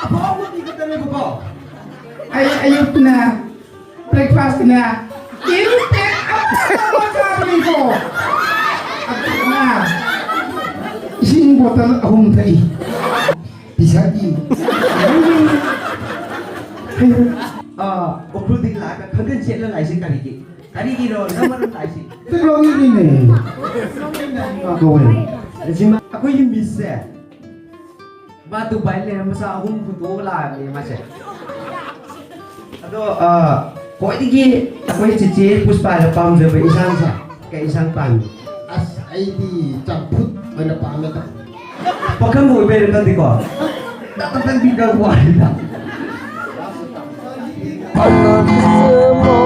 Apa ni kita ni kau? Ayub na breakfast na. Irutin apa sabi ko? At na. Ising botol ahong tay. Bisa di. Okul dikla ka khagan chela lai se kari ki ro namar lai se. Tulong ini ni. Go away. Sima aku yang bisa. Batu baile masa ahum putu la ni masa. Ado koi digi aku cici puspa da pam je be isang sa. Ke isang pan. As ID camput mana pamit. Pakai mau be nanti ko. Datang kan biga kuarita. Alam semua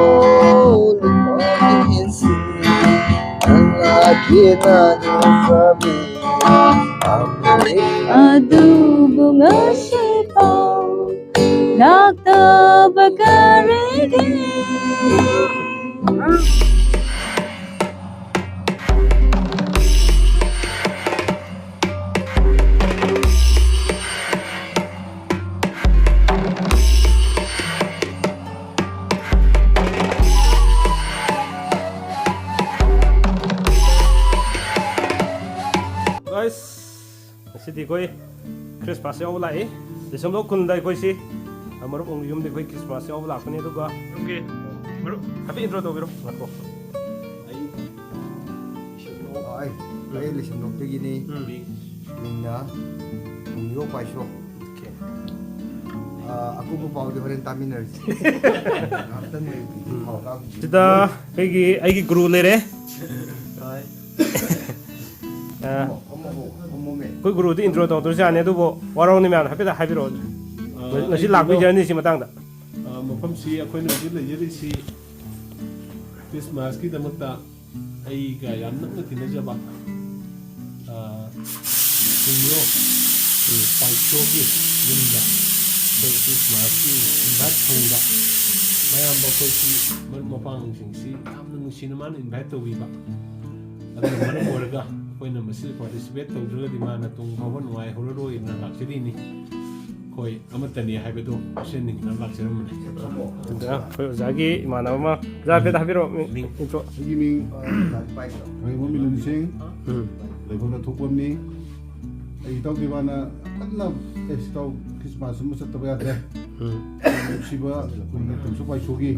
lupakan sih lagi nanya sabi aduh bunga sipang lakta bagarigi guys, sidi koi Christmas ya olah eh. Disam lo kun dai koi si, amarup yum de koi Christmas ya olah kuni tu ga. Okay, baru. Tapi intro tu baru. Ngaku. Ay, listen nung begini. Nina, nungyo pa show. Okay. Aku mau di horen taminers. Kita kaki guru lere. Koi guru di intro tu terus ane tu bo warung ni mana? Tapi dah happy road. Nasi lagu jalan ni si matang dah. ꯃꯐꯝꯁꯤ ꯑꯩꯈꯣꯏꯅ ꯍꯧꯖꯤꯛ ꯂꯩꯖꯔꯤꯁꯤ ꯈ꯭ꯔꯤꯁꯃꯥꯁꯀꯤꯗꯃꯛꯇ ꯑꯩꯒ ꯌꯥꯝ ꯅꯛꯅ ꯇꯤꯟꯅꯖꯕ ꯀꯨꯝꯌꯣ ꯄꯥꯏꯁꯣꯒꯤ ꯌꯨꯝꯗ ꯑꯩꯈꯣꯏ ꯈ꯭ꯔꯤꯁꯃꯥꯁꯀꯤ invite ꯐꯪꯕ ꯃꯌꯥꯝꯕ ꯑꯩꯈꯣꯏꯁꯤ ꯃꯔꯨꯞ ꯃꯄꯥꯡꯁꯤꯡꯁꯤ ꯌꯥꯝꯅ ꯅꯨꯡꯁꯤꯅ ꯃꯥꯅ ꯏꯟꯚꯥꯏꯠ ꯇꯧꯕꯤꯕ ꯑꯗꯨꯅ ꯃꯔꯝ ꯑꯣꯏꯔꯒ ꯑꯩꯈꯣꯏꯅ ꯃꯁꯤꯗ ꯄꯥꯔꯇꯤꯁꯤꯄꯦꯠ ꯇꯧꯗ꯭ꯔꯒꯗꯤ ꯃꯥꯅ ꯇꯨꯡ ꯐꯥꯎꯕ ꯅꯨꯡꯉꯥꯏꯍꯧꯔꯔꯣꯏꯅ ꯂꯥꯛꯆꯔꯤꯅꯤ koi amatani habedo asen ning na lakseram ne Sudah, koi zagi mana mama zabe dah biro intro. Sige ming pai ko. Ay mo milun sing lebo na thupom ni ay taw di bana kanna taw Christmas mo sa tabi ate siba kun ni tum supai sogi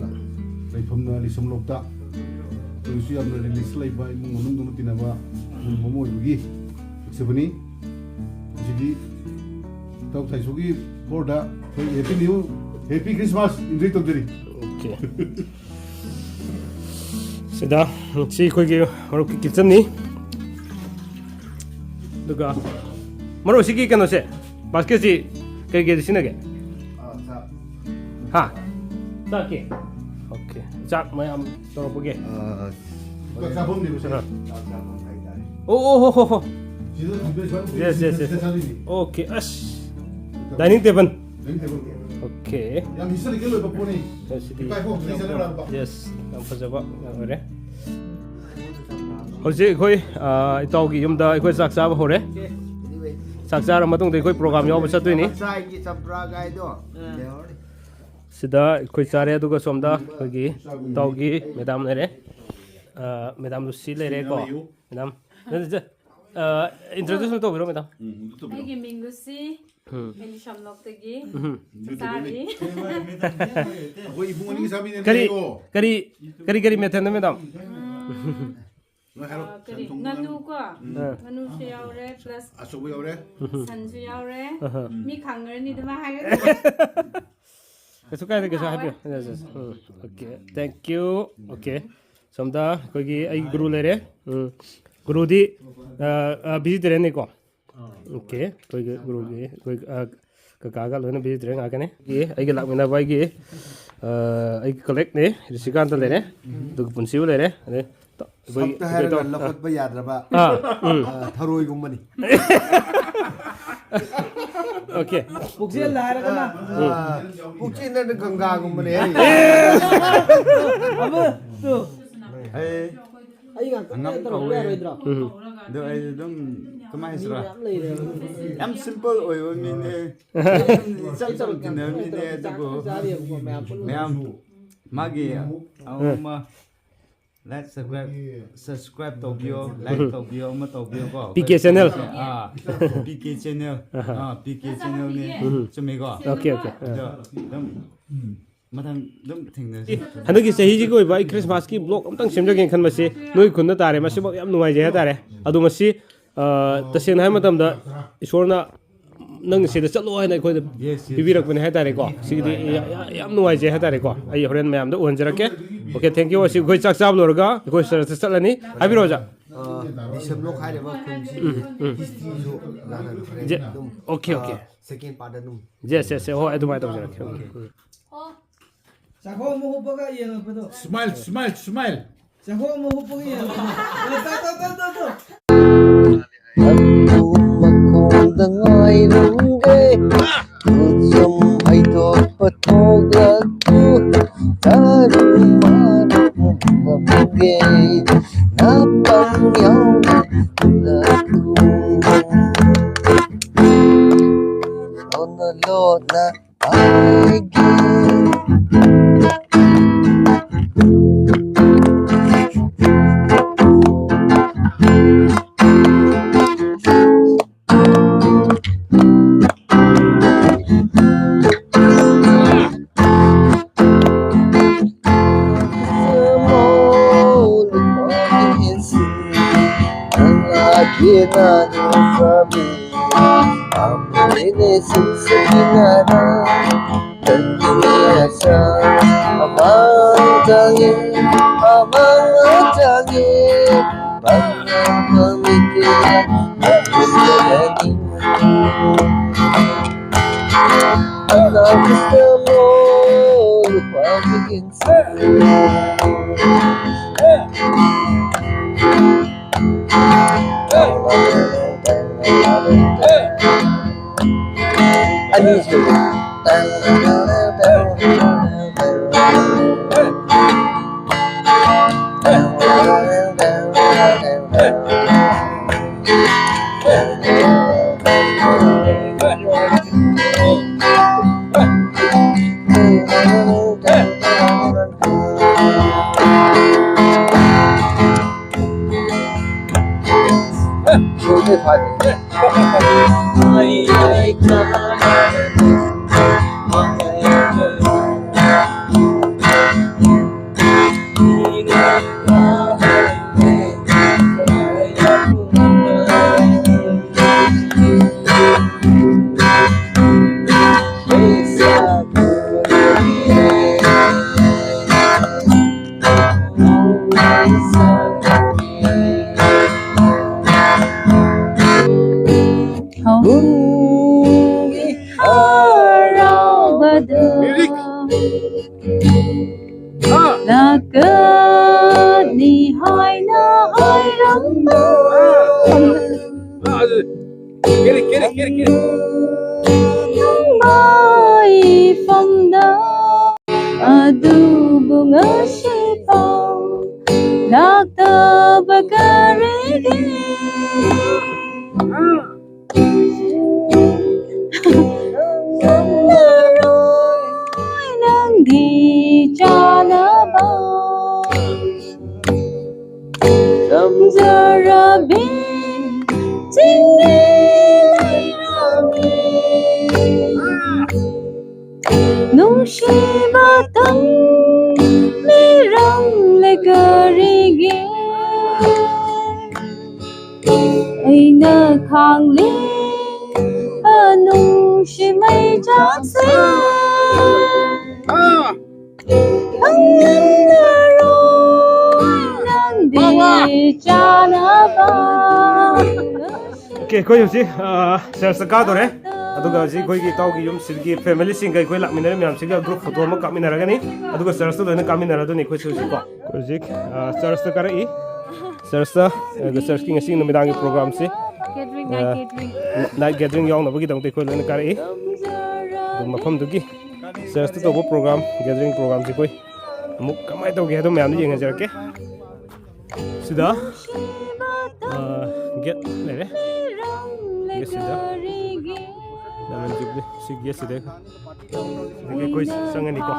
leifom na lisam lokta tu si am na release lai bai mo nung dum tinaba mo mo yugi sebani jadi taw thai sogi borda happy new happy Christmas in rito diri. Okay. Sudah, si koi ke maru kitchen ni. Duga. Maru si ki kano se. Basket si kai ke sini ke? Ha. Tak ke. Okay. Jak mai am toro pergi. Kau sabun ni usaha. Oh. Yes. Okay. Ash. Dining table. Okay. Yang bisa dikelo bapak ni. Yes. Nampak jawab. Boleh. Hojik koi itau ki yumda koi saksa apa hore? Saksa ramatung deh koi program yang apa satu ini? Sai ki sabra gai do. Sudah koi cari tu ko somda koi ki tau ki madam lere. Madam Lucy lere ko. Madam. Introduce tu biro madam. Lagi minggu sih, ini Shamlok lagi, Sari. Aku ibu ni sabi ni. Kari meten madam. Kari nganu ko, nganu siyaure plus Asobo yaure. san siyaure, mi kangen ni tu mah hai. Kesukaan ni kesukaan happy. Yes. Okay. Thank you. Okay. Somda koi ki ay guru lere. Guru di visit रहने को okay कोई गुरु की कोई काका लोग ने visit रहने आके ने ये आई के लाग में ना भाई की आई कलेक्ट ने रिशिकांत ले रहे तो पुंसिव ले रहे अरे तो Sabta hai ga lakot ba yad raba. Tharoi gumani. Okay Buksil lah ada kena. Puchin na ganga gumani. Apa tu? Hey. Ayo kan, kita terus berada. ꯑꯗꯣ ꯑꯩ ꯑꯗꯨꯝ ꯀꯃꯥꯏꯅ ꯍꯥꯏꯁꯤꯔꯥ ꯌꯥꯝ ꯁꯤꯝꯄꯜ ꯑꯣꯏꯕ ꯃꯤꯅꯦ ꯏꯆꯝ ꯆꯝꯅ ꯇꯤꯟꯅꯕ ꯃꯤꯅꯦ ꯑꯗꯨꯕꯨ ꯃꯌꯥꯝ ꯃꯥꯒꯤ ꯑꯃ ꯂꯥꯏꯛ subscribe ꯇꯧꯕꯤꯌꯣ ꯂꯥꯏꯛ ꯇꯧꯕꯤꯌꯣ ꯑꯃ ꯇꯧꯕꯤꯌꯣꯀꯣ PK channel. PK channel PK channelꯅꯦ ꯆꯨꯝꯃꯦꯀꯣ Okay, okay. ꯑꯗꯣ ꯑꯗꯨꯝ ꯃꯊꯪ ꯑꯗꯨꯝ ꯊꯦꯡꯅꯁꯤ ꯍꯟꯗꯛꯀꯤ ꯆꯍꯤꯁꯤꯒꯤ ꯑꯣꯏꯕ ꯑꯩ ꯈ꯭ꯔꯤꯁꯃꯥꯁꯀꯤ ꯕ꯭ꯂꯣꯛ ꯑꯝꯇꯪ ꯁꯦꯝꯖꯒꯦꯅ ꯈꯟꯕꯁꯤ ꯅꯣꯏ ꯈꯨꯟꯗ ꯇꯥꯔꯦ ꯃꯁꯤꯃꯛ ꯌꯥꯝ ꯅꯨꯡꯉꯥꯏꯖꯩ ꯍꯥꯏꯇꯥꯔꯦ ꯑꯗꯣ ꯃꯁꯤ ꯇꯁꯦꯡꯅ ꯍꯥꯏꯕ ꯃꯇꯝꯗ ꯏꯁꯣꯔꯅ ꯅꯪ ꯁꯤꯗ ꯆꯠꯂꯣ ꯍꯥꯏꯅ ꯑꯩꯈꯣꯏꯗ ꯄꯤꯕꯤꯔꯛꯄꯅꯦ ꯍꯥꯏꯇꯥꯔꯦꯀꯣ ꯁꯤꯒꯤꯗꯤ ꯌꯥꯝ ꯅꯨꯡꯉꯥꯏꯖꯩ ꯍꯥꯏꯇꯥꯔꯦꯀꯣ ꯑꯩ ꯍꯣꯔꯦꯟ ꯃꯌꯥꯝꯗ ꯎꯍꯟꯖꯔꯛꯀꯦ ꯑꯣꯀꯦ ꯊꯦꯡꯛ ꯌꯨ ꯑꯁꯤ ꯑꯩꯈꯣꯏ ꯆꯥꯛ ꯆꯥꯕ ꯂꯣꯏꯔꯒ ꯑꯩꯈꯣꯏ ꯆꯔꯆꯇ ꯆꯠꯂꯅꯤ ꯍꯥꯏꯕꯤꯔꯛꯑꯣ ꯑꯣꯖꯥ ꯗꯤꯁꯦꯝꯕ꯭ꯂꯣꯛ ꯍꯥꯏꯔꯤꯕ ꯈꯨꯟꯁꯤꯒꯤ ꯍꯤꯁꯇ꯭ꯔꯤꯁꯨ ꯍꯣꯔꯦꯟ ꯑꯗꯨꯝ ꯑꯣꯀꯦ ꯑꯣꯀꯦ ꯁꯦꯀꯦꯟ ꯄꯥꯔꯠ ꯑꯗꯨꯝ ꯌꯦꯁ ꯌꯦꯁ ꯍꯣꯏ ꯑꯗꯨꯃꯥꯏꯅ ꯇꯧꯖꯔꯛꯀꯦ ꯆꯥꯛꯈꯣ ꯑꯃ ꯍꯨꯞꯄꯒ ꯌꯦꯡꯉꯛꯄꯗꯣ ꯁ꯭ꯃꯥꯏꯜ ꯁ꯭ꯃꯥꯏꯜ ꯁ꯭ꯃꯥꯏꯜ ꯆꯥꯛꯈꯣ ꯑꯃ ꯍꯨꯞꯄꯒ ꯌꯦꯡꯉꯛꯄꯗꯣ ꯃꯈꯣꯡꯗ ꯉꯥꯏꯔꯝꯒꯦ ꯁꯨꯝ ꯍꯩꯗꯣꯛꯄ ꯊꯣꯛꯂꯛꯄꯨ ꯇꯥꯔꯨ ꯃꯥꯔꯨꯝꯒꯦ ꯅꯥꯄꯪ ꯌꯥꯎꯅ ꯂꯥꯛꯂꯨ ꯂꯣꯟꯅ ꯂꯣꯟꯅ ꯍꯥꯏꯒꯦ ꯑꯩꯈꯣꯏ ꯍꯧꯖꯤꯛ ꯆꯔꯆꯇ ꯀꯥꯗꯣꯔꯦ ꯑꯗꯨꯒ ꯍꯧꯖꯤꯛ ꯑꯩꯈꯣꯏꯒꯤ ꯏꯇꯥꯎꯒꯤ ꯌꯨꯝꯁꯤꯒꯤ ꯐꯦꯃꯤꯂꯤꯁꯤꯡꯒ ꯑꯩꯈꯣꯏ ꯂꯥꯛꯃꯤꯟꯅꯔꯤꯕ ꯃꯌꯥꯝꯁꯤꯒ ꯒ꯭ꯔꯨꯞ ꯐꯣꯇꯣ ꯑꯃ ꯀꯥꯞꯃꯤꯟꯅꯔꯒꯅꯤ ꯑꯗꯨꯒ ꯆꯔꯆꯇ ꯂꯣꯏꯅ ꯀꯥꯞꯃꯤꯟꯅꯔꯗꯣꯏꯅꯤ ꯑꯩꯈꯣꯏꯁꯨ ꯍꯧꯖꯤꯛꯀꯣ ꯍꯧꯖꯤꯛ ꯆꯔꯆꯇ ꯀꯥꯔꯛꯏ ꯆꯔꯆꯀꯤ ꯉꯁꯤ ꯅꯨꯃꯤꯗꯥꯡꯒꯤ ꯄ꯭ꯔꯣꯒ꯭ꯔꯥꯝꯁꯤ ꯅꯥꯏꯠ ꯒꯦꯗꯔꯤꯡ ꯌꯥꯎꯅꯕꯒꯤꯗꯃꯛꯇ ꯑꯩꯈꯣꯏ ꯂꯣꯏꯅ ꯀꯥꯔꯛꯏ ꯑꯗꯨ ꯃꯐꯝꯗꯨꯒꯤ ꯆꯔꯆꯇ ꯇꯧꯕ ꯄ꯭ꯔꯣꯒ꯭ꯔꯥꯝ ꯒꯦꯗꯔꯤꯡ ꯄ꯭ꯔꯣꯒ꯭ꯔꯥꯝꯁꯤ ꯑꯩꯈꯣꯏ ꯑꯃꯨꯛ ꯀꯃꯥꯏꯅ ꯇꯧꯒꯦ ꯍꯥꯏꯗꯣ ꯃꯌꯥꯝꯗ ꯌꯦꯡꯍꯟꯖꯔꯛꯀꯦ ꯁꯤꯗ get lere get sida dalam jubli si get sida deke koi sangani ko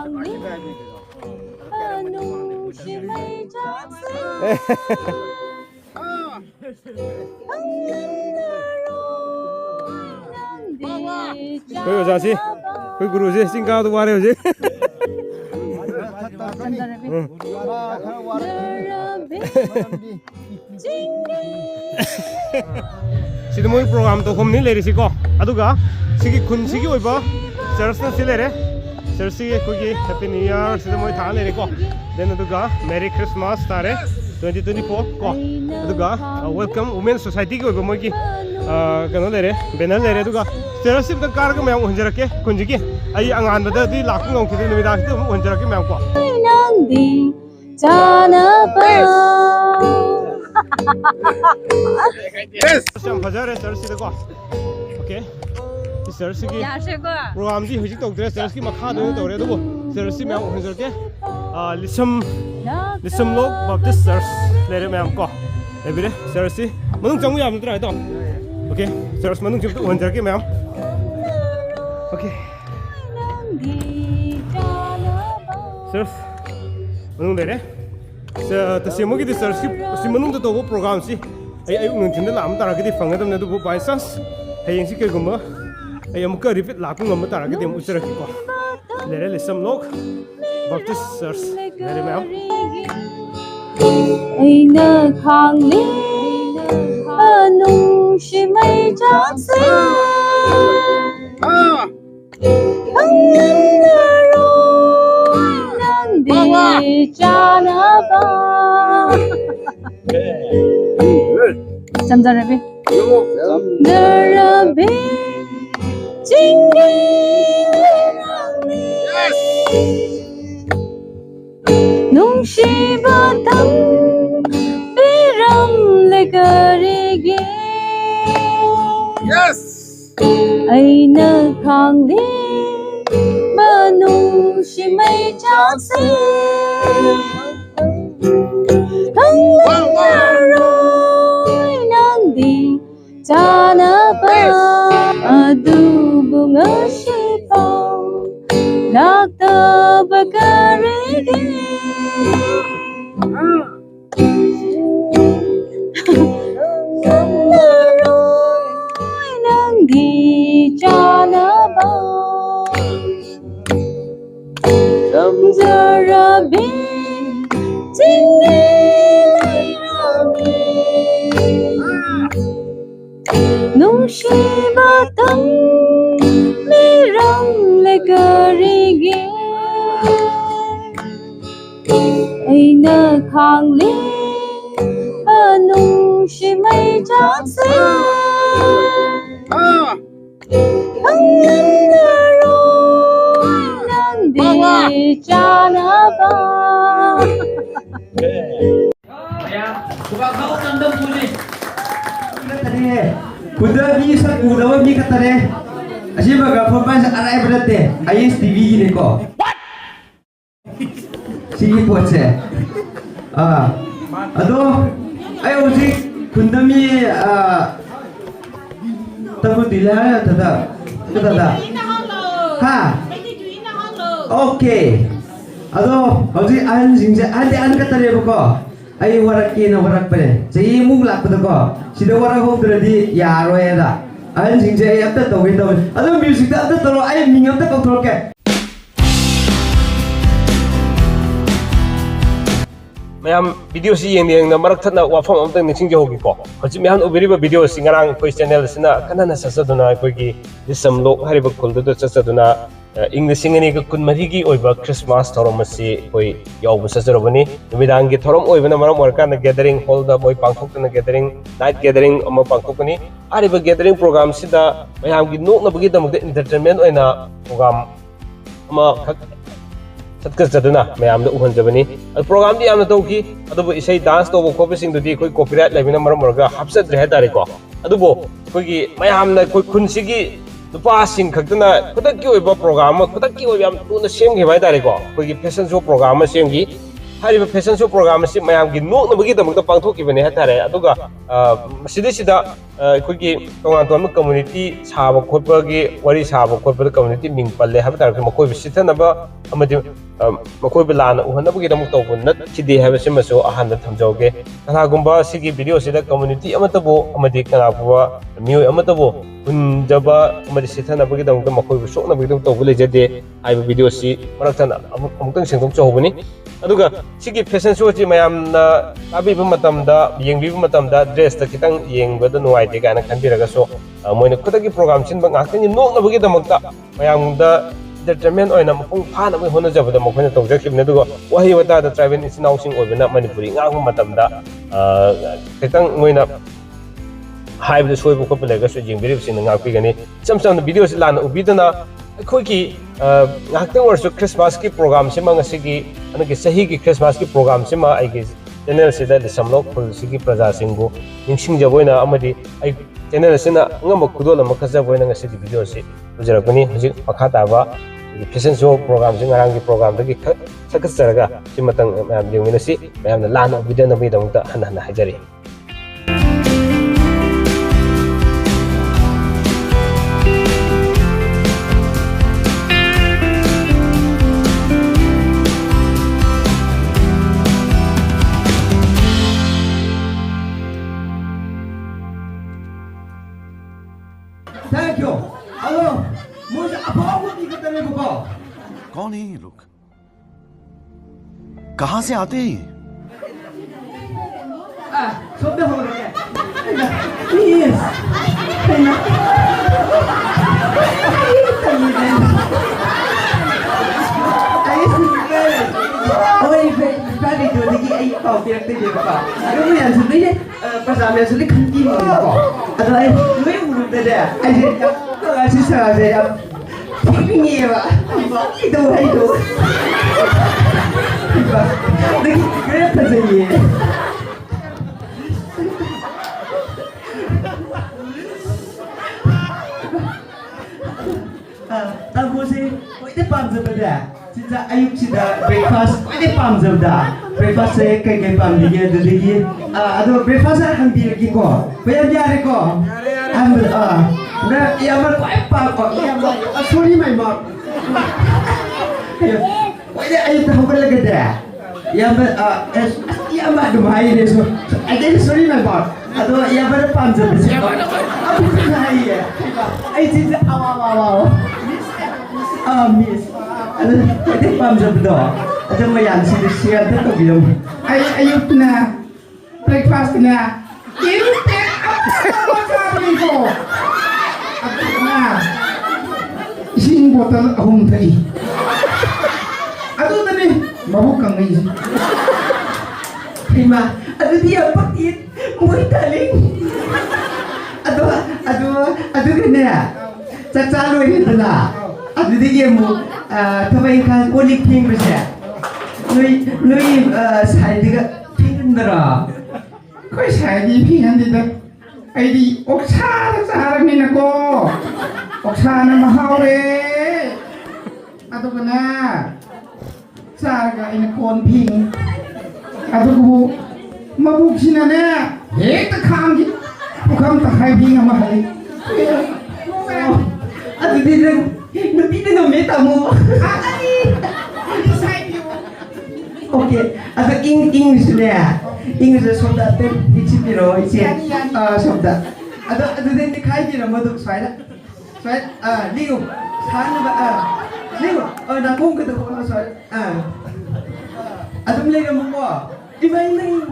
koi wajah si koi guru si singkau tu ware hoje sida moi program to khom ni leri si ko aduga sigi khun sigi oiba church na silere church gi ko gi happy new year sida moi tha leri ko then aduga merry christmas tare 2024 ko aduga welcome women society gi oiba moi gi kano lere banner lere aduga church sip ka kar ga mayam hunjarake khunji gi ai angan bada di lakku ngong ki ni da ki hunjarake mayam ko nandi janaba Sam Fajare Church ko. Okay. Church ki program di hujik tok dress church ki makha do to re do church me ang hunjor ke lisam lok Baptist Church lere me ang ko. Ebire church manung chang yam tra to. Okay. Church manung chip hunjor ke me am. Okay. Church manung lere ta semo ki church ki si manung to program si ai ung tin da lam ta ra ki fang da ne do by chance hayeng si ke gumba ai am ka repeat la ku ngam ta ra ki dem usra ki ko lere le sam lok Baptist Church lere me am ai na khang li anu shi mai chang se ang na ro nandi janaba 잠자라비 너라비 징기라니 농시바탕 비람레가리기 아이나 강리 마농시마이 장세 janaba adu bunga shipau lakta bagarigi nangi janaba samjarabi 농시바탕 미랑레가리기 아이나 강리 농시마이 장세 angna로 난디 janaba Buka kau tandem puni. Tadi, kuda ni sak kuda ni kata deh. Asyik baga pemban arai berate. Ayes TV ni ko. Sini poce. Aduh, ayo uji kundami tahu dilah tada, tada. Ha. Okay. Aduh, uji an singse, an kata deh buka. Ay warak na warak pa rin. Sa imong lakad ako. Sida warak ho dradi yaro eda. Ay singse ay apta tawin tawin. Ano music ta apta tawin ay mingam ta control ke. mayam video si yang na marak thana wafam amtang ning singje hogi ko hoji mehan uberiba video singarang koi channel sina kanana sasaduna koi gi disam lok hariba khuldu do sasaduna English singani ka kun mari gi oiba Christmas thorom si koi yaw bu sajarobani numidang gi thorom oibana maram warka na gathering hall da boy pangthok na gathering night gathering ama pangthokani ariba gathering program sida mayam gi nok na bagi damuk entertainment oina program ama Satkas jaduna mayam da uhan jabani program di amna toki adubo isai dance to ko pesing dudi koi copyright labina maram marga hapsat rehe tare ko adubo koi gi mayam na koi kunsigi dupa sing khakna kudak ki oiba program kudak ki oiba tu na sem gi bai tare ko koi gi fashion show program sem gi ꯍꯥꯏꯔꯤꯕ fashion ꯁꯣ programme ꯑꯁꯤ ꯃꯌꯥꯝꯒꯤ ꯅꯣꯛꯅꯕꯒꯤꯗꯃꯛꯇ ꯄꯥꯡꯊꯣꯛꯈꯤꯕꯅꯤ ꯍꯥꯏꯇꯥꯔꯦ ꯑꯗꯨꯒ ꯃꯁꯤꯗꯩꯁꯤꯗ ꯑꯩꯈꯣꯏꯒꯤ ꯇꯣꯉꯥꯟ ꯇꯣꯉꯥꯟꯕ community ꯁꯥꯕ ꯈꯣꯠꯄꯒꯤ ꯋꯥꯔꯤ ꯁꯥꯕ ꯈꯣꯠꯄꯗ ꯀꯝꯃꯨꯅꯤꯇꯤ ꯃꯤꯡ ꯄꯜꯂꯦ ꯍꯥꯏꯕ ꯇꯥꯔꯒꯁꯨ ꯃꯈꯣꯏꯕꯨ ꯁꯤꯊꯅꯕ ꯑꯃꯗꯤ ꯃꯈꯣꯏꯕꯨ ꯂꯥꯟꯅ ꯎꯍꯟꯅꯕꯒꯤꯗꯃꯛ ꯇꯧꯕ ꯅꯠꯈꯤꯗꯦ ꯍꯥꯏꯕꯁꯤꯃꯁꯨ ꯑꯍꯥꯟꯕ ꯊꯝꯖꯧꯒꯦ ꯀꯅꯥꯒꯨꯝꯕ ꯁꯤꯒꯤ ꯚꯤꯗꯤꯑꯣꯁꯤꯗ ꯀꯝꯃꯨꯅꯤꯇꯤ ꯑꯃꯠꯇꯕꯨ ꯑꯃꯗꯤ ꯀꯅꯥꯒꯨꯝꯕ ꯃꯤꯑꯣꯏ ꯑꯃꯠꯇꯕꯨ ꯍꯨꯟꯖꯕ ꯑꯃꯗꯤ ꯁꯤꯊꯅꯕꯒꯤꯗꯃꯛꯇ ꯃꯈꯣꯏꯕꯨ ꯁꯣꯛꯅꯕꯒꯤꯗꯃꯛ ꯇꯧꯕ ꯂꯩꯖꯗꯦ ꯍꯥꯏꯕ ꯚꯤꯗꯤꯑꯣꯁꯤ ꯃꯔꯛ ꯊꯠꯅ ꯑꯃꯨꯛꯇꯪ ꯁꯦꯡꯗꯣꯛꯆꯍꯧꯕꯅꯤ ꯑꯗꯨꯒ ꯁꯤꯒꯤ ꯐꯦꯁꯟ ꯁꯣꯁꯤ ꯃꯌꯥꯝꯅ ꯇꯥꯕꯤꯕ ꯃꯇꯝꯗ ꯌꯦꯡꯕꯤꯕ ꯃꯇꯝꯗ ꯗ꯭ꯔꯦꯁꯇ ꯈꯤꯇꯪ ꯌꯦꯡꯕꯗ ꯅꯨꯡꯉꯥꯏꯇꯦ ꯀꯥꯏꯅ ꯈꯟꯕꯤꯔꯒꯁꯨ ꯃꯣꯏꯅ ꯈꯨꯗꯛꯀꯤ ꯄ꯭ꯔꯣꯒ꯭ꯔꯥꯝ ꯁꯤꯟꯕ ꯉꯥꯛꯇꯪꯒꯤ ꯅꯣꯛꯅꯕꯒꯤꯗꯃꯛꯇ ꯃꯌꯥꯝꯗ ꯏꯟꯇꯔꯇꯦꯟꯃꯦꯟ ꯑꯣꯏꯅ ꯃꯄꯨꯡ ꯐꯥꯅꯕ ꯍꯣꯠꯅꯖꯕꯗ ꯃꯈꯣꯏꯅ ꯇꯧꯖꯈꯤꯕꯅꯤ ꯑꯗꯨꯒ ꯋꯥꯍꯩ ꯋꯥꯇꯥꯗ ꯇ꯭ꯔꯥꯏꯕꯦꯜ ꯏꯆꯤꯟ ꯏꯅꯥꯎꯁꯤꯡ ꯑꯣꯏꯕꯅ ꯃꯅꯤꯄꯨꯔꯤ ꯉꯥꯡꯕ ꯃꯇꯝꯗ ꯈꯤꯇꯪ ꯃꯣꯏꯅ ꯍꯥꯏꯕꯗ ꯁꯣꯏꯕ ꯈꯣꯠꯄ ꯂꯩꯔꯒꯁꯨ ꯌꯦꯡꯕꯤꯔꯤꯕꯁꯤꯡꯅ ꯉꯥꯛꯄꯤꯒꯅꯤ ꯏꯆꯝ ꯆꯝꯅ ꯚꯤꯗꯤꯑꯣꯁꯤ ꯂꯥꯟꯅ ꯎꯕꯤꯗꯅ ꯑꯩꯈꯣꯏꯒꯤ ꯉꯥꯏꯍꯥꯛꯇꯪ ꯑꯣꯏꯔꯁꯨ ꯈ꯭ꯔꯤꯁꯃꯥꯁꯀꯤ ꯄ꯭ꯔꯣꯒ꯭ꯔꯥꯝꯁꯤꯃ ꯉꯁꯤꯒꯤ ꯍꯟꯗꯛꯀꯤ ꯆꯍꯤꯒꯤ ꯈ꯭ꯔꯤꯁꯃꯥꯁꯀꯤ ꯄ꯭ꯔꯣꯒ꯭ꯔꯥꯝꯁꯤꯃ ꯑꯩꯒꯤ ꯆꯦꯅꯦꯜꯁꯤꯗ ꯂꯤꯁꯝꯂꯧ ꯈꯨꯜꯁꯤꯒꯤ ꯄ꯭ꯔꯖꯥꯁꯤꯡꯕꯨ ꯅꯤꯡꯁꯤꯡꯖꯕ ꯑꯣꯏꯅ ꯑꯃꯗꯤ ꯑꯩ ꯆꯦꯅꯦꯜ ꯑꯁꯤꯅ ꯑꯉꯝꯕ ꯈꯨꯗꯣꯜ ꯑꯃ ꯈꯠꯆꯕ ꯑꯣꯏꯅ ꯉꯁꯤꯒꯤ ꯚꯤꯗꯤꯑꯣꯁꯤ ꯎꯖꯔꯛꯄꯅꯤ ꯍꯧꯖꯤꯛ ꯃꯈꯥ ꯇꯥꯕ ꯐꯦꯁꯟ ꯁꯣ ꯄ꯭ꯔꯣꯒ꯭ꯔꯥꯝꯁꯤ ꯉꯔꯥꯡꯒꯤ ꯄ꯭ꯔꯣꯒ꯭ꯔꯥꯝꯗꯒꯤ ꯁꯛꯀꯠꯆꯔꯒ ꯁꯤ ꯃꯇꯪ ꯃꯌꯥꯝ ꯌꯦꯡꯃꯤꯟꯅꯁꯤ ꯃꯌꯥꯝꯅ ꯂꯥꯟꯅ ꯎꯕꯤꯗꯅꯕꯒꯤꯗꯃꯛꯇ ꯍꯟꯅ ꯍꯟꯅ ꯍꯥꯏꯖꯔꯤ Thank you. Hello. मुझे अभाव की कतने को कौन है ये लोग कहां से आते हैं ये शब्द हो रहा है please ôi ra đi rồi thì anh bảo việc đây được cả cái này xử lý đấy bây giờ mình xử lý không kim mà có à rồi mấy vụ đây đấy anh sẽ sợ gì à cái gì mà cái đâu hay đâu đấy cái là gì tao mua gì có ít bằng giờ bây giờ 진짜 아육치다 breakfast quite 밤점다 breakfast cái 밤 되게 되게 아도 breakfast 한 비르기고 왜냐 야래고 나 야말 quite 밤 야말 소리 많이 막 quite 아육 하고 그러거든 야말 야말 좀 하이래서 아들 소리 많이 막 아도 야말 밤점지 아무 하이야 아이 진짜 아와와와 miss ada pam jabdo ada mayan sini share tu bilang ayuk na breakfast na kinte apa kami ko na sing botol ahum thai adu tani babu kangai prima adu dia pakit muy taling adu kena cacalu ini tena adu dia mu thawai khan kolik phing bese noi sai diga phingdara koi sai di phingan di da ai di oksa sarami na ko oksa na mahaure adu kana sarga ina kon phing adu ku mabuk sina ne hek ta kham gi ukam ta khai phing ma hali adu dia Nabi dia nak minta mu. Okay, ada English ni. English sabda ter ichi piro ichi. Sabda. Ada dia ni khai piro madu swai. Swai liu. San ba liu. Na kung kita kung swai. Ada mulai kamu ko. Di mana ni?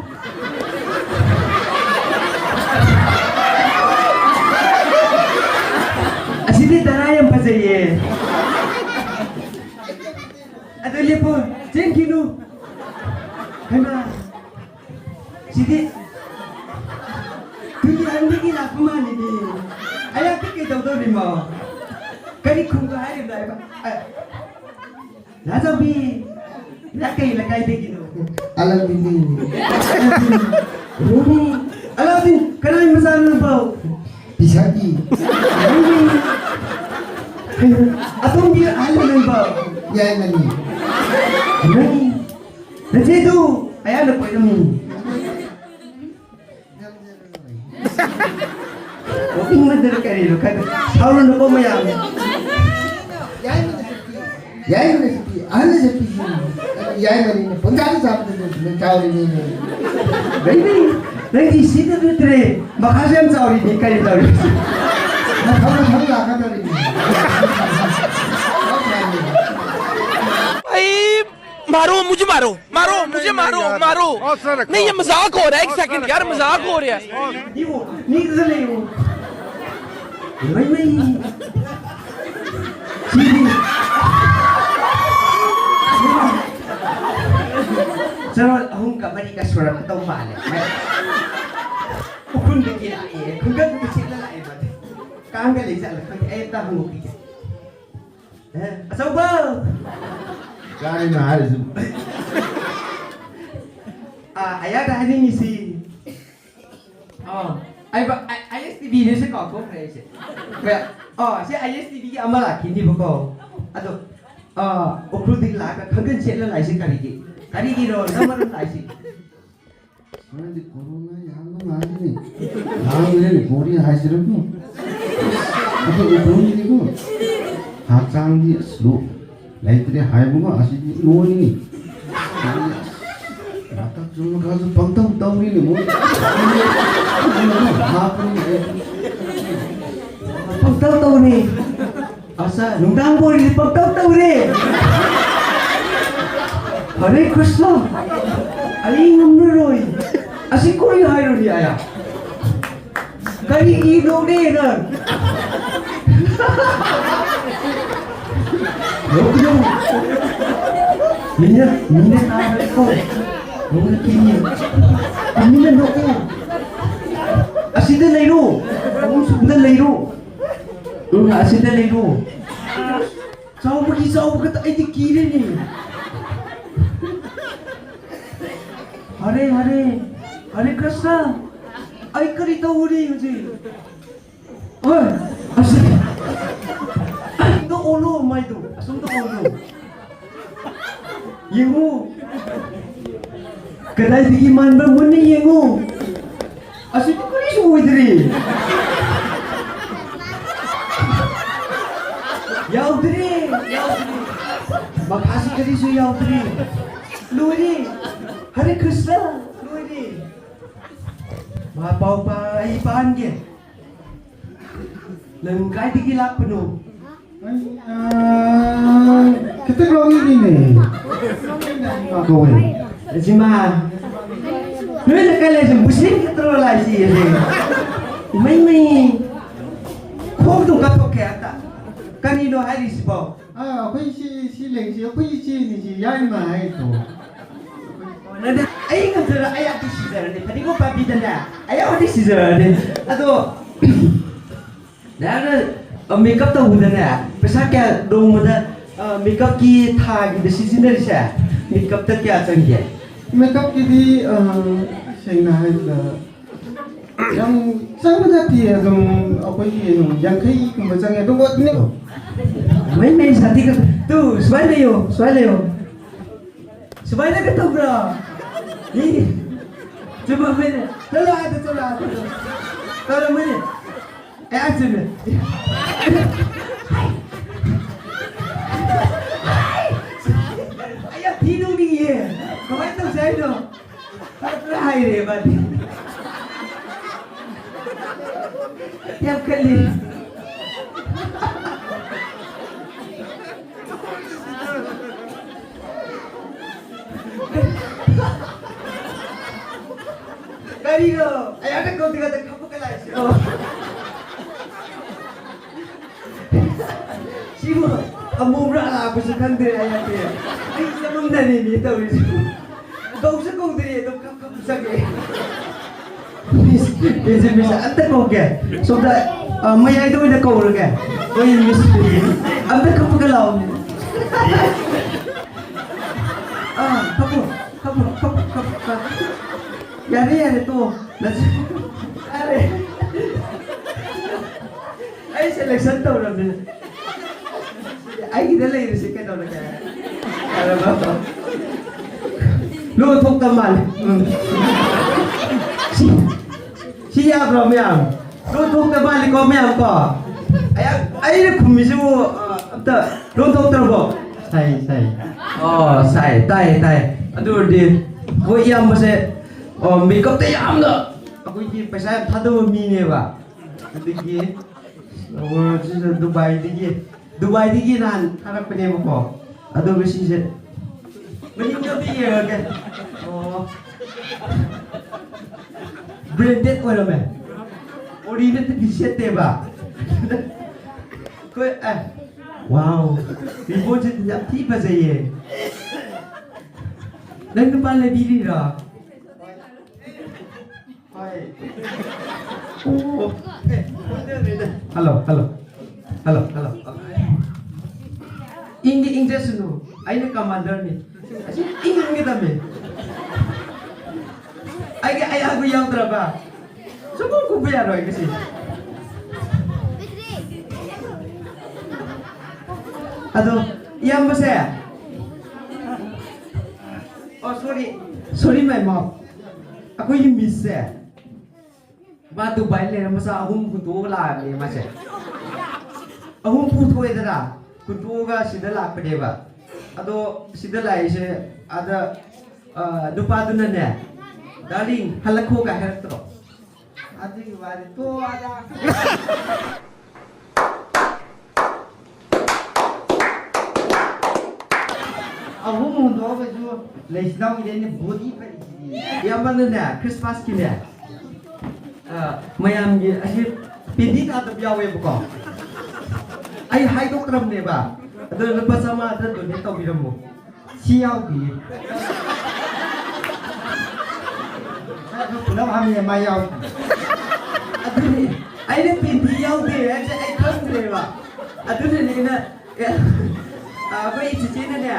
Asli darah yang pasal ye. Ada lepo, jangan kinu. Hana. Sini. Tujuh anda ni nak mana ni? Ayah fikir tahu ni mau. Kali kunggu hari dah. Nazabi. Lakai deh kinu. alam bini Rumi. Alauddin, kenapa masalah bau? bisa di Atau dia ahli nembak. ya nani Nani? 나제도 아야는 거이름 어빙만들 까리로 가도 사우는 거 뭐야 야이는 새끼 아는 새끼 야이는 본가리 잡는 자우리니 너희 시드들이 막 하시면 싸우리니까 이 싸우리 나 가면 자꾸 나가더니 मारो मुझे मारो मारो मुझे मारो मारो नहीं ये मजाक हो रहा है एक सेकंड यार मजाक हो रहा है नहीं नहीं नहीं चलो हम कबड्डी का स्वरूप तो माने मैं उकुन देखिए ये खुद को चिल्ला लाए बात काम के लिए चल कोई ऐसा हम लोग की अच्छा वो Kain na hari sih. ayah dah hari ni sih ISTV ni saya kau kau pernah sih saya ISTV ki amal lagi ni bukau aduh ukul dik laga kangen cila lai sih kari ki ro nama ro lai sih Mana di corona yang lu ngadi nih. Lalu ini Korea hasil tu. Apa itu ni tu? Hakang di slow. Lain tadi hai bunga asyik di luar ni. Rata cuma kalau pantang tahu ni mu. Apa ni? pantau tahu ni asa nunggang boleh pantau tahu ni Hare Krishna Ali ngamroi asyik kuri hai ro ni ayah kari ino ni kan Look, Mina tayo ko. Look, Mina no ko. Asida layro. Sunda layro. Asida layro. Sao ka ay di kiri ni. Hare Krishna. Ay karita uri yuji. Oy, asida. Ito ulo, may do. Asong to ulo. Yengu. Kadai bigi man ba mun ni yengu. Asong to kuri suwi diri. Yaw diri. Makasih kari su yaw diri. Luwi. Hare Krishna. Luwi. Mapaw pa ipaan ge. Lengkai digilak penuh. Kita belum ini nih. Kau ni. Cuma, nuai nak kalah je muslim kita lah sih je. Mai, kau tu kau kata, kan ini hari sebab. apa si leng si apa si ni si yai mah itu Nada, ayah kan tu ayah di sini. Tadi kau papi tanda, ayah di sini. Aduh, dah makeup tu hujan ya. Pasal क्या dong muda makeup की था कि decision dari saya. Makeup tu क्या चाहिए? makeup jadi sehingga yang sangat hati ya dong apa ini yang kai kembacanya tu buat ni Main sati ka tu suai leo suai ka tu bro ni coba main tolong ada kalau main aja main ayah tidur ni ye kau tahu saya tu hai re badi tiap kali Karigo, ayah ada kau tiga tak kamu kelai sih. Siapa? Kamu berapa apa sekarang dari ayah dia? Ayah sama dari ni tahu ni. Kau sekarang dari itu kamu sakit. Bisa, anda kau ke? Sudah, maya itu ada kau ke? Kau ini anda kamu kelau. Kamu. Yari tu, are. Ay selection tahu nanti. Ay kita lagi risik kan orang kaya. Ada apa? Lu thúc tâm màn Chị yạc rồi mẹ Lu thúc tâm màn thì có mẹ có Ấy nó khủng mì chứ Lu thúc tâm bộ Sai sai tay Aduh đi Gue yang masih Mì cấp tay ám nữa Aku ini pasal thadu mì này ba Digi Dubai digi nan harap pa niya mo Aduh kasi siya Maling ka biya ka Branded ko naman Original na t-shirt ba Wow Ribo siya tiyak tipa sa'yo Nang pala dili ra Hello. Inggris no. Ay na commander ni. Asi ingin kita me. Ay aku yang teraba. Semua ku bayar roy kasi. Aduh, yang besar. Oh sorry my mom. Aku ini miss ya. Batu baile masa ahum kutu la ni masa. Ahum putu edara. Kutu ga sidala pedeba. Ado sidala ise ada dupa duna ne. Darling halakho ga heratro. Adi wari to ada. Ahum mundo ga jo leisnau ile body pe. Yang mana ne Christmas ki ne. Mayam gi ahi pindi ta ta biawe buko ai hai dok ram ne ba ado lepas sama ada tu ne tau biramu siau gi aku pulang kami mayau ado ni ai ne pindi yau de ai kham ne ba ado ne na apa isi ne ne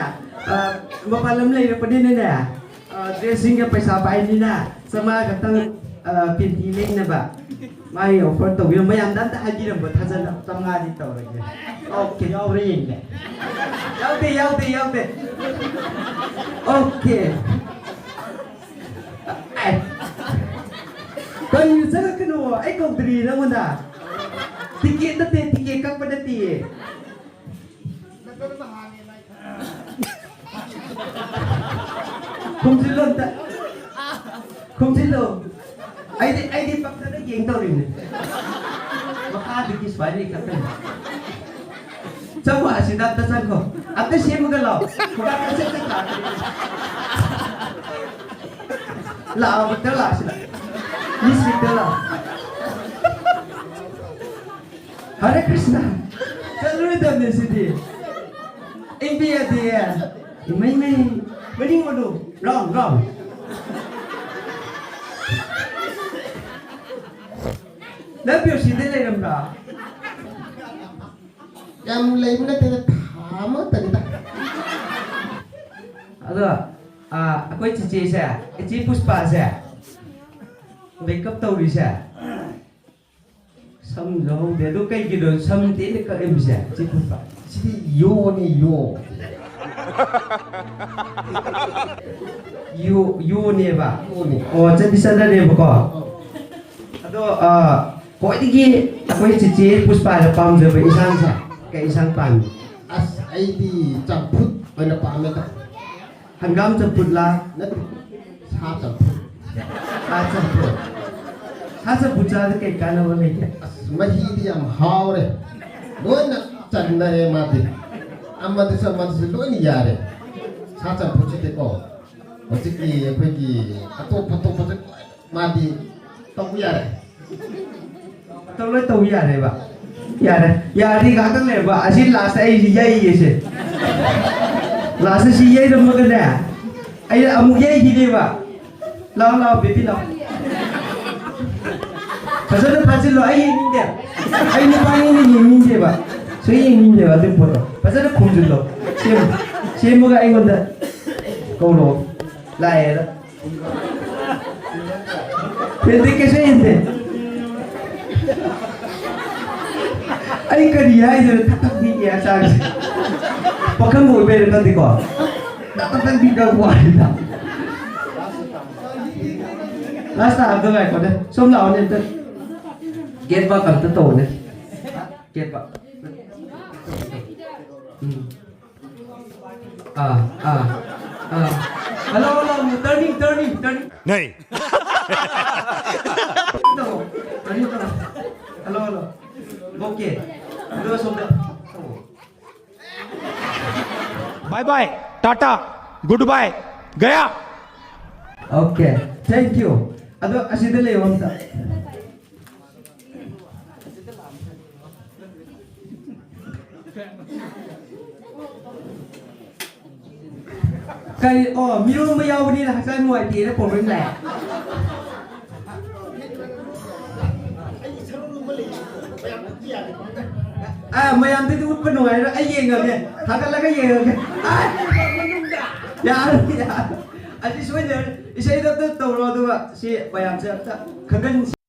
mapalam lai pa din ne dressing ka paisa pai ni na sama katang pinti leng na ba mai offer to yung mayam dan ta haji ram ba thajan tamga di to re okay yaw re yin ne yaw de okay ai kan yu sa ka no ai ko dri na mo na ticket kak pa dati Kung silon ai di paksa na yang tau rin maka dikis balik kata coba si datasan ko ate siya magalaw maka kasi ka lao betala sila yes betala Hare Krishna salud damne sidi India dia mai mending modu wrong Lebih sih dia lagi berapa? Yang lainnya tidak sama tadi tak. Aduh, aku cici saya, cici Puspa saya, makeup tahu di saya. Sam jauh dia tu kayak gitu, sam tidak ke em saya, cici Puspa. Cici yo ni yo. Yo ni apa? Oh, jadi bisa dari apa? Aduh, kok ini aku cici Puspa ada pam je isang sa, kayak isang pan. As ID campur mana pamit. Hanggam campur lah. Nanti sah campur. Sah campur jadi kayak kana mana ya? As mahi dia mahawre. Dona canda ye mati. Amma tu sama tu doni yare. Sah campur cite ko. Ociki pergi atau foto mati tahu yare. Tahu ya deh pak, ya di kagak nih pak, asyik last si yai sih, last si yai dong makan deh, ayo amu yai gini pak, lau baby lau, pasal lo ayo ini deh, ayo ni paling ini deh pak, so ini deh pak tempur, pasal kumjul lo, siapa moga ayo dah, kau lo, lahir, jadi kesini deh. Ay kariya itu tak dia saja. Pakai mobil kan diko. Tak biga kuat. last time ตัวไหนก่อนเนี่ยส้มเหล่าเนี่ยจะเก็ตว่ากันโตเนี่ยเก็ตว่าhello turning नहीं no turning hello oke itu sudah bye bye ta-ta good bye गया oke thank you ado asida le onta kai miru ma yaw ni la sai nuai ti na pon ring la mayam ti ut penuai ra ai yeng ne thakan la ka yeng ya ya อันนี้ช่วยเดี๋ยวไอ้ใช้ตัวตัวเราดูว่าสิพยายามจะขันกัน